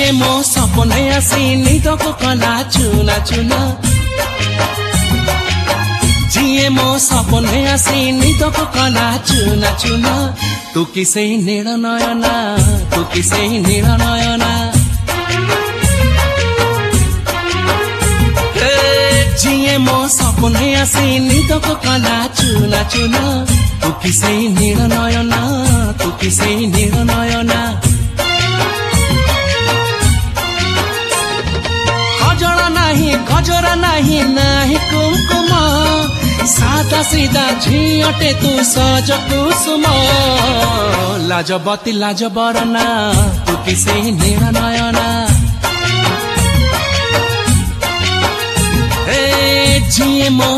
जिए मो सपने आसी निदको कला चुना चुना जिए मो सपने आसी निदको कला चुना चुना तू किसे नील नयना तू किसे नील नयना जिए मो सपने आसी निदको कला चुना चुना तू किसे नील नयना तू किसे नील नयना गजरा नहीं नाही कुमकुम सादा सीधा झियटे तू सज कुसुम लाजबती लाज बरना तू किसे नील नयना जिए मो